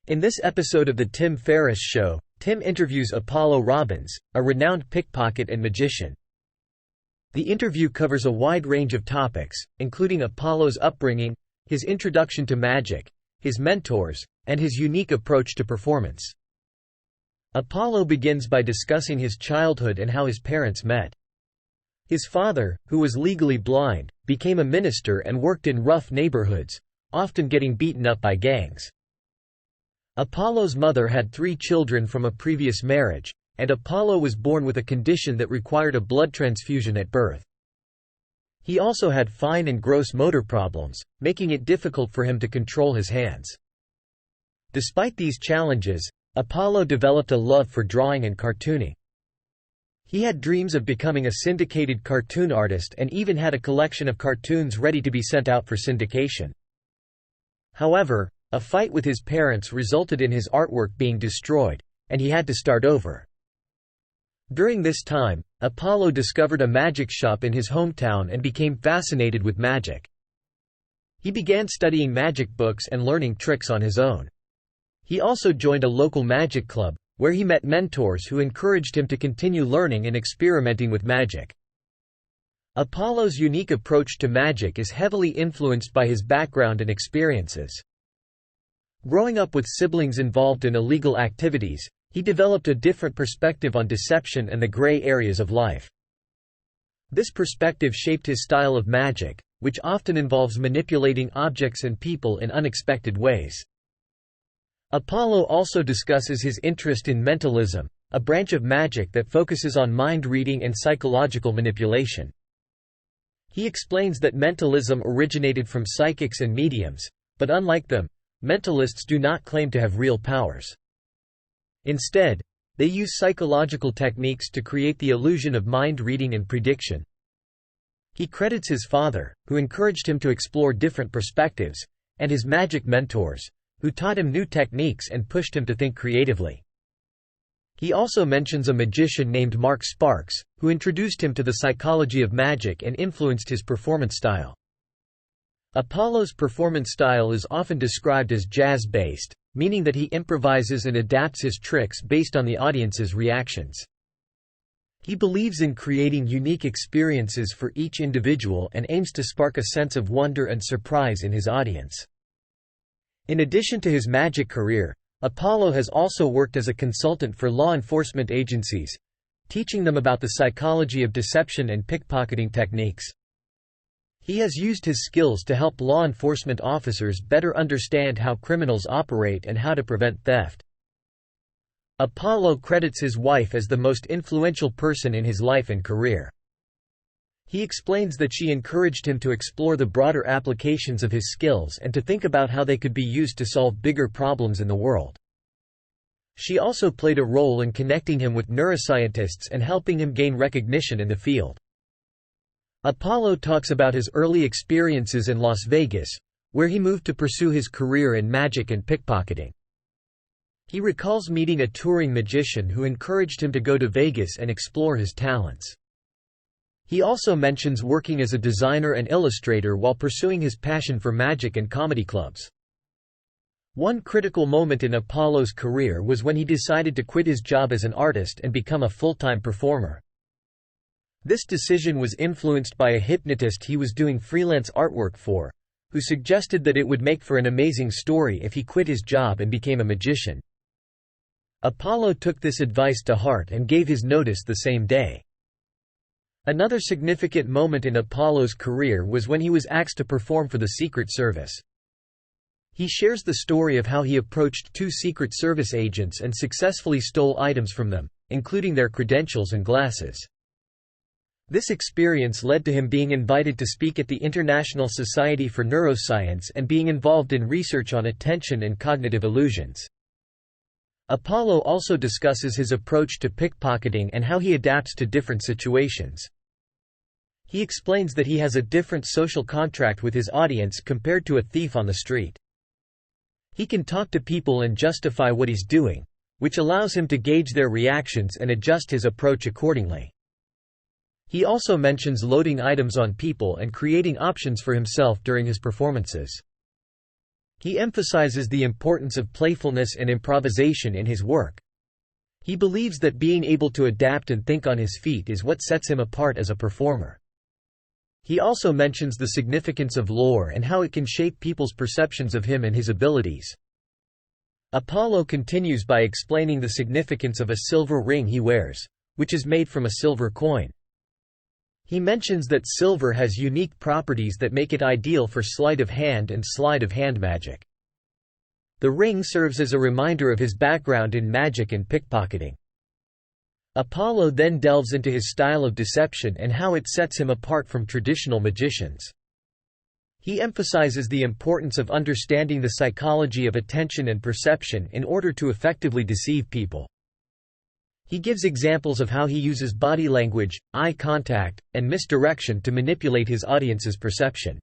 In this episode of The Tim Ferriss Show, Tim interviews Apollo Robbins, a renowned pickpocket and magician. The interview covers a wide range of topics, including Apollo's upbringing, his introduction to magic, his mentors, and his unique approach to performance. Apollo begins by discussing his childhood and how his parents met. His father, who was legally blind, became a minister and worked in rough neighborhoods, often getting beaten up by gangs. Apollo's mother had 3 children from a previous marriage, and Apollo was born with a condition that required a blood transfusion at birth. He also had fine and gross motor problems, making it difficult for him to control his hands. Despite these challenges, Apollo developed a love for drawing and cartooning. He had dreams of becoming a syndicated cartoon artist and even had a collection of cartoons ready to be sent out for syndication. However, a fight with his parents resulted in his artwork being destroyed, and he had to start over. During this time, Apollo discovered a magic shop in his hometown and became fascinated with magic. He began studying magic books and learning tricks on his own. He also joined a local magic club, where he met mentors who encouraged him to continue learning and experimenting with magic. Apollo's unique approach to magic is heavily influenced by his background and experiences. Growing up with siblings involved in illegal activities, he developed a different perspective on deception and the gray areas of life. This perspective shaped his style of magic, which often involves manipulating objects and people in unexpected ways. Apollo also discusses his interest in mentalism, a branch of magic that focuses on mind reading and psychological manipulation. He explains that mentalism originated from psychics and mediums, but unlike them, mentalists do not claim to have real powers. Instead, they use psychological techniques to create the illusion of mind reading and prediction. He credits his father, who encouraged him to explore different perspectives, and his magic mentors, who taught him new techniques and pushed him to think creatively. He also mentions a magician named Mark Sparks, who introduced him to the psychology of magic and influenced his performance style. Apollo's performance style is often described as jazz-based, meaning that he improvises and adapts his tricks based on the audience's reactions. He believes in creating unique experiences for each individual and aims to spark a sense of wonder and surprise in his audience. In addition to his magic career, Apollo has also worked as a consultant for law enforcement agencies, teaching them about the psychology of deception and pickpocketing techniques. He has used his skills to help law enforcement officers better understand how criminals operate and how to prevent theft. Apollo credits his wife as the most influential person in his life and career. He explains that she encouraged him to explore the broader applications of his skills and to think about how they could be used to solve bigger problems in the world. She also played a role in connecting him with neuroscientists and helping him gain recognition in the field. Apollo talks about his early experiences in Las Vegas, where he moved to pursue his career in magic and pickpocketing. He recalls meeting a touring magician who encouraged him to go to Vegas and explore his talents. He also mentions working as a designer and illustrator while pursuing his passion for magic and comedy clubs. One critical moment in Apollo's career was when he decided to quit his job as an artist and become a full-time performer. This decision was influenced by a hypnotist he was doing freelance artwork for, who suggested that it would make for an amazing story if he quit his job and became a magician. Apollo took this advice to heart and gave his notice the same day. Another significant moment in Apollo's career was when he was asked to perform for the Secret Service. He shares the story of how he approached 2 Secret Service agents and successfully stole items from them, including their credentials and glasses. This experience led to him being invited to speak at the International Society for Neuroscience and being involved in research on attention and cognitive illusions. Apollo also discusses his approach to pickpocketing and how he adapts to different situations. He explains that he has a different social contract with his audience compared to a thief on the street. He can talk to people and justify what he's doing, which allows him to gauge their reactions and adjust his approach accordingly. He also mentions loading items on people and creating options for himself during his performances. He emphasizes the importance of playfulness and improvisation in his work. He believes that being able to adapt and think on his feet is what sets him apart as a performer. He also mentions the significance of lore and how it can shape people's perceptions of him and his abilities. Apollo continues by explaining the significance of a silver ring he wears, which is made from a silver coin. He mentions that silver has unique properties that make it ideal for sleight of hand and sleight of hand magic. The ring serves as a reminder of his background in magic and pickpocketing. Apollo then delves into his style of deception and how it sets him apart from traditional magicians. He emphasizes the importance of understanding the psychology of attention and perception in order to effectively deceive people. He gives examples of how he uses body language, eye contact, and misdirection to manipulate his audience's perception.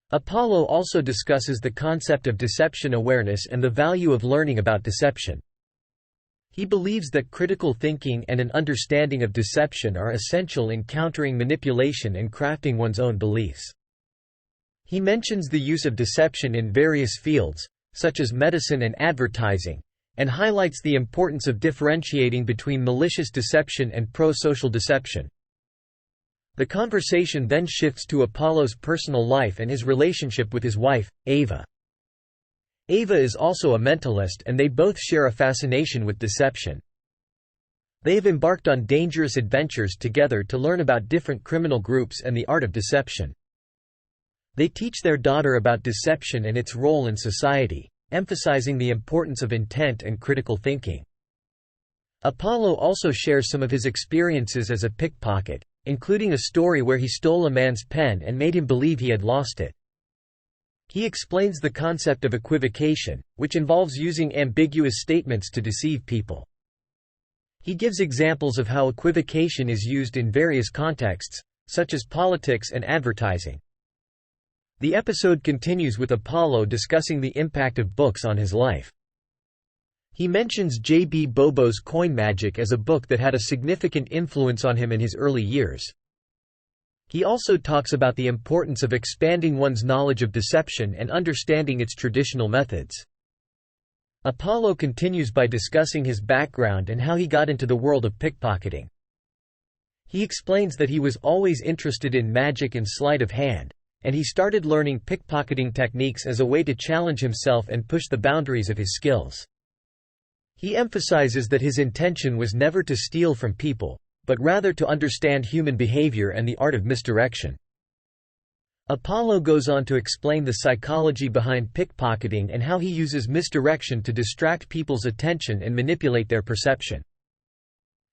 Apollo also discusses the concept of deception awareness and the value of learning about deception. He believes that critical thinking and an understanding of deception are essential in countering manipulation and crafting one's own beliefs. He mentions the use of deception in various fields, such as medicine and advertising, and highlights the importance of differentiating between malicious deception and pro-social deception. The conversation then shifts to Apollo's personal life and his relationship with his wife, Ava. Ava is also a mentalist and they both share a fascination with deception. They have embarked on dangerous adventures together to learn about different criminal groups and the art of deception. They teach their daughter about deception and its role in society, emphasizing the importance of intent and critical thinking. Apollo also shares some of his experiences as a pickpocket, including a story where he stole a man's pen and made him believe he had lost it. He explains the concept of equivocation, which involves using ambiguous statements to deceive people. He gives examples of how equivocation is used in various contexts, such as politics and advertising. The episode continues with Apollo discussing the impact of books on his life. He mentions J.B. Bobo's Coin Magic as a book that had a significant influence on him in his early years. He also talks about the importance of expanding one's knowledge of deception and understanding its traditional methods. Apollo continues by discussing his background and how he got into the world of pickpocketing. He explains that he was always interested in magic and sleight of hand, and he started learning pickpocketing techniques as a way to challenge himself and push the boundaries of his skills. He emphasizes that his intention was never to steal from people, but rather to understand human behavior and the art of misdirection. Apollo goes on to explain the psychology behind pickpocketing and how he uses misdirection to distract people's attention and manipulate their perception.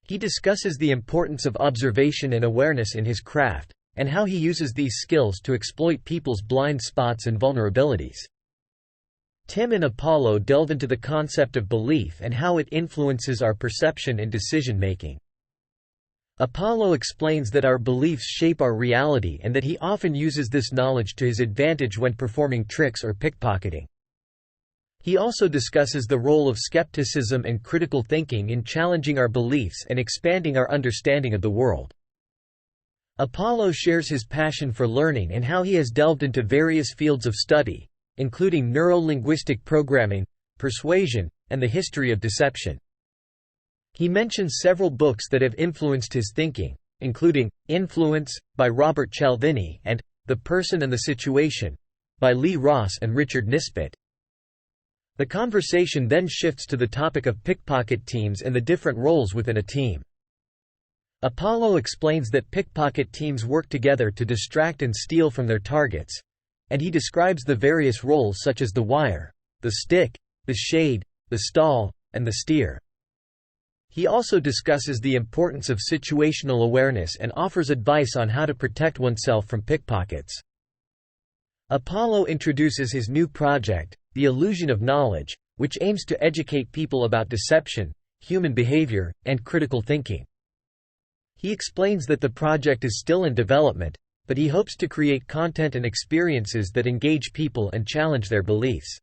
He discusses the importance of observation and awareness in his craft, and how he uses these skills to exploit people's blind spots and vulnerabilities. Tim and Apollo delve into the concept of belief and how it influences our perception and decision-making. Apollo explains that our beliefs shape our reality and that he often uses this knowledge to his advantage when performing tricks or pickpocketing. He also discusses the role of skepticism and critical thinking in challenging our beliefs and expanding our understanding of the world. Apollo shares his passion for learning and how he has delved into various fields of study, including neuro-linguistic programming, persuasion, and the history of deception. He mentions several books that have influenced his thinking, including Influence, by Robert Cialdini, and The Person and the Situation, by Lee Ross and Richard Nisbett. The conversation then shifts to the topic of pickpocket teams and the different roles within a team. Apollo explains that pickpocket teams work together to distract and steal from their targets, and he describes the various roles such as the wire, the stick, the shade, the stall, and the steer. He also discusses the importance of situational awareness and offers advice on how to protect oneself from pickpockets. Apollo introduces his new project, The Illusion of Knowledge, which aims to educate people about deception, human behavior, and critical thinking. He explains that the project is still in development, but he hopes to create content and experiences that engage people and challenge their beliefs.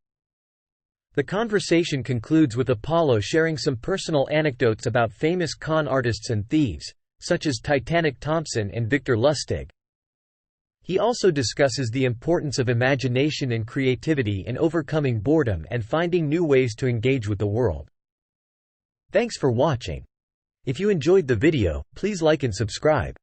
The conversation concludes with Apollo sharing some personal anecdotes about famous con artists and thieves, such as Titanic Thompson and Victor Lustig. He also discusses the importance of imagination and creativity in overcoming boredom and finding new ways to engage with the world. Thanks for watching. If you enjoyed the video, please like and subscribe.